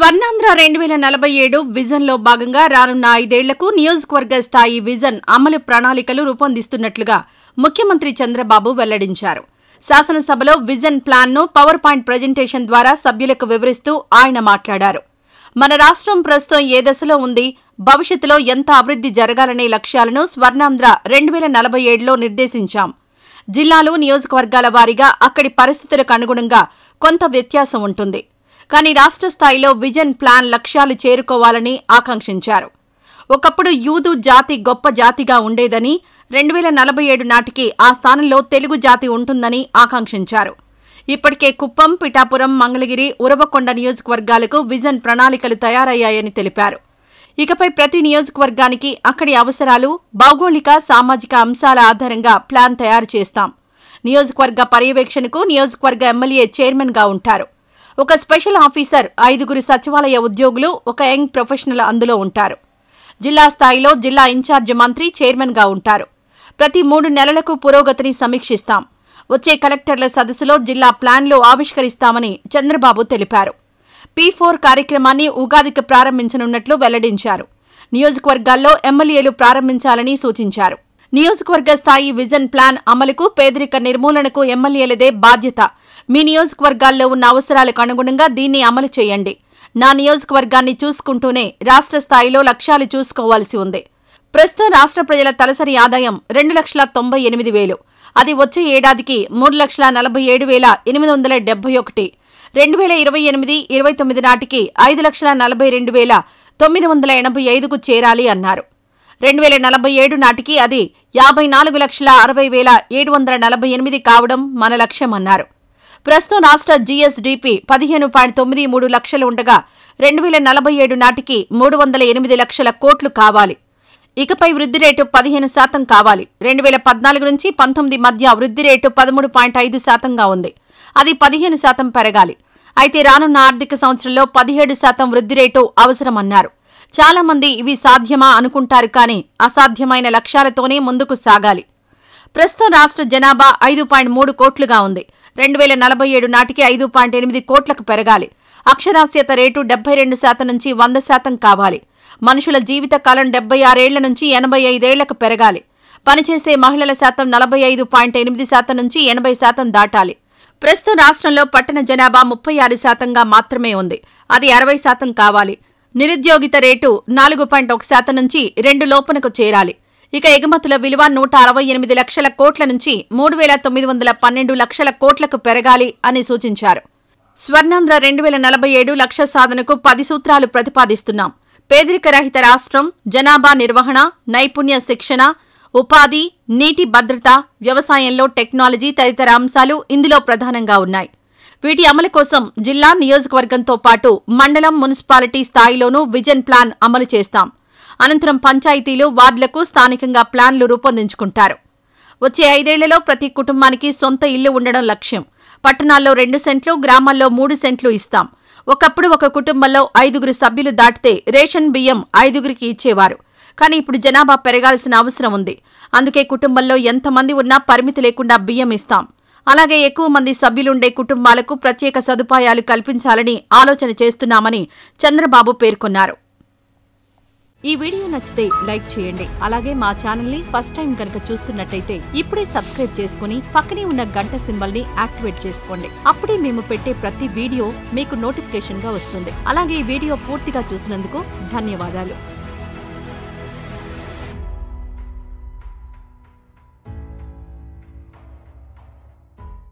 స్వర్ణాంధ్ర 2047 విజన్లో భాగంగా రానున్న 5 ఏళ్లకు నియోజకవర్గ స్థాయి విజన్ అమలు ప్రణాళికలు రూపొందిస్తున్నట్లుగా ముఖ్యమంత్రి చంద్రబాబు వెల్లడించారు. శాసనసభలో విజన్ ప్లాన్ను పవర్ పాయింట్ ప్రెజెంటేషన్ ద్వారా సభ్యులకు వివరిస్తూ ఆయన మాట్లాడారు. మన రాష్ట్రం ప్రస్తుతం ఏ దశలో ఉంది, భవిష్యత్తులో ఎంత అభివృద్ధి జరగాలనే లక్ష్యాలను స్వర్ణాంధ్ర 2047లో నిర్దేశించాం. జిల్లాలు, నియోజకవర్గాల వారీగా అక్కడి పరిస్థితులకు అనుగుణంగా కొంత వ్యత్యాసం ఉంటుంది. కానీ రాష్ట్ర స్థాయిలో విజన్ ప్లాన్ లక్ష్యాలు చేరుకోవాలని ఆకాంక్షించారు. ఒకప్పుడు యూదు జాతి గొప్ప జాతిగా ఉండేదని, 2047 నాటికి ఆ స్థానంలో తెలుగు జాతి ఉంటుందని ఆకాంక్షించారు. ఇప్పటికే కుప్పం, పిఠాపురం, మంగళగిరి, ఉరవకొండ నియోజకవర్గాలకు విజన్ ప్రణాళికలు తయారయ్యాయని తెలిపారు. ఇకపై ప్రతి నియోజకవర్గానికి అక్కడి అవసరాలు, భౌగోళిక, సామాజిక అంశాల ఆధారంగా ప్లాన్ తయారు చేస్తాం. నియోజకవర్గ పర్యవేక్షణకు నియోజకవర్గ ఎమ్మెల్యే చైర్మన్గా ఉంటారు. ఒక స్పెషల్ ఆఫీసర్, 5 సచివాలయ ఉద్యోగులు, ఒక యంగ్ ప్రొఫెషనల్ అందులో ఉంటారు. జిల్లా స్థాయిలో జిల్లా ఇన్ఛార్జ్ మంత్రి చైర్మన్గా ఉంటారు. ప్రతి 3 నెలలకు పురోగతిని సమీక్షిస్తాం. వచ్చే కలెక్టర్ల సదస్సులో జిల్లా ప్లాన్లు ఆవిష్కరిస్తామని చంద్రబాబు తెలిపారు. P4 కార్యక్రమాన్ని ఉగాదికి ప్రారంభించనున్నట్లు వెల్లడించారు. నియోజకవర్గాల్లో ఎమ్మెల్యేలు ప్రారంభించాలని సూచించారు. నియోజకవర్గ స్థాయి విజన్ ప్లాన్ అమలుకు, పేదరిక నిర్మూలనకు ఎమ్మెల్యేలదే బాధ్యత. మీ నియోజకవర్గాల్లో ఉన్న అవసరాలకు అనుగుణంగా దీన్ని అమలు చేయండి. నా నియోజకవర్గాన్ని చూసుకుంటూనే రాష్ట్ర స్థాయిలో లక్ష్యాలు చూసుకోవాల్సి ఉంది. ప్రస్తుతం రాష్ట్ర ప్రజల తలసరి ఆదాయం 2,98,000. అది వచ్చే ఏడాదికి 3,47,871. 2028-29 నాటికి 5,42,985కు చేరాలి అన్నారు. 2047 నాటికి అది 54,60,748 కావడం మన లక్ష్యమన్నారు. ప్రస్తుతం రాష్ట్ర జీఎస్డీపీ 15.93 లక్షలు ఉండగా 2047 నాటికి 308 లక్షల కోట్లు కావాలి. ఇకపై వృద్ధి రేటు 15% కావాలి. 2014 నుంచి 19 మధ్య వృద్ధి రేటు 13.5%గా ఉంది. అది 15% పెరగాలి. అయితే రానున్న ఆర్థిక సంవత్సరంలో 17% వృద్ధి రేటు అవసరమన్నారు. చాలా మంది ఇవి సాధ్యమా అనుకుంటారు, కానీ అసాధ్యమైన లక్ష్యాలతోనే ముందుకు సాగాలి. ప్రస్తుతం రాష్ట్ర జనాభా 5.3 కోట్లుగా ఉంది. 2047 నాటికి 5.8 కోట్లకు పెరగాలి. అక్షరాస్యత రేటు 72% నుంచి 100% కావాలి. మనుషుల జీవితకాలం 76 ఏళ్ల నుంచి 85 ఏళ్లకు పెరగాలి. పనిచేసే మహిళల శాతం 45.8% నుంచి 80% దాటాలి. ప్రస్తుతం రాష్ట్రంలో పట్టణ జనాభా 36%గా మాత్రమే ఉంది. అది 60% కావాలి. నిరుద్యోగిత రేటు 4.1% నుంచి 2 లోపునకు చేరాలి. ఇక ఎగుమతుల విలువ 168 లక్షల కోట్ల నుంచి 3,912 లక్షల కోట్లకు పెరగాలి అని సూచించారు. స్వర్ణాంధ్ర 2047 లక్ష్య సాధనకు 10 సూత్రాలు ప్రతిపాదిస్తున్నాం. పేదరిక రహిత రాష్ట్రం, జనాభా నిర్వహణ, నైపుణ్య శిక్షణ, ఉపాధి, నీటి భద్రత, వ్యవసాయంలో టెక్నాలజీ తదితర అంశాలు ఇందులో ప్రధానంగా ఉన్నాయి. వీటి అమలు కోసం జిల్లా, నియోజకవర్గంతో పాటు మండలం, మున్సిపాలిటీ స్థాయిలోనూ విజన్ ప్లాన్ అమలు చేస్తాం. అనంతరం పంచాయతీలు, వార్డులకు స్థానికంగా ప్లాన్లు రూపొందించుకుంటారు. వచ్చే 5 ఏళ్లలో ప్రతి కుటుంబానికి సొంత ఇల్లు ఉండడం లక్ష్యం. పట్టణాల్లో 2 సెంట్లు, గ్రామాల్లో 3 సెంట్లు ఇస్తాం. ఒకప్పుడు ఒక కుటుంబంలో 5 సభ్యులు దాటితే రేషన్ బియ్యం 5కి ఇచ్చేవారు. కానీ ఇప్పుడు జనాభా పెరగాల్సిన అవసరం ఉంది. అందుకే కుటుంబంలో ఎంతమంది ఉన్నా పరిమితి లేకుండా బియ్యం ఇస్తాం. అలాగే ఎక్కువ మంది సభ్యులుండే కుటుంబాలకు ప్రత్యేక సదుపాయాలు కల్పించాలని ఆలోచన చేస్తున్నామని చంద్రబాబు పేర్కొన్నారు. ఈ వీడియో నచ్చితే లైక్ చేయండి. అలాగే మా ఛానల్ ని ఫస్ట్ టైం కనుక చూస్తున్నట్టయితే ఇప్పుడే సబ్స్క్రైబ్ చేసుకుని పక్కనే ఉన్న గంట సింబల్ ని యాక్టివేట్ చేసుకోండి. అప్పుడే మేము పెట్టే ప్రతి వీడియో మీకు నోటిఫికేషన్ గా వస్తుంది. అలాగే ఈ వీడియో పూర్తిగా చూసినందుకు ధన్యవాదాలు.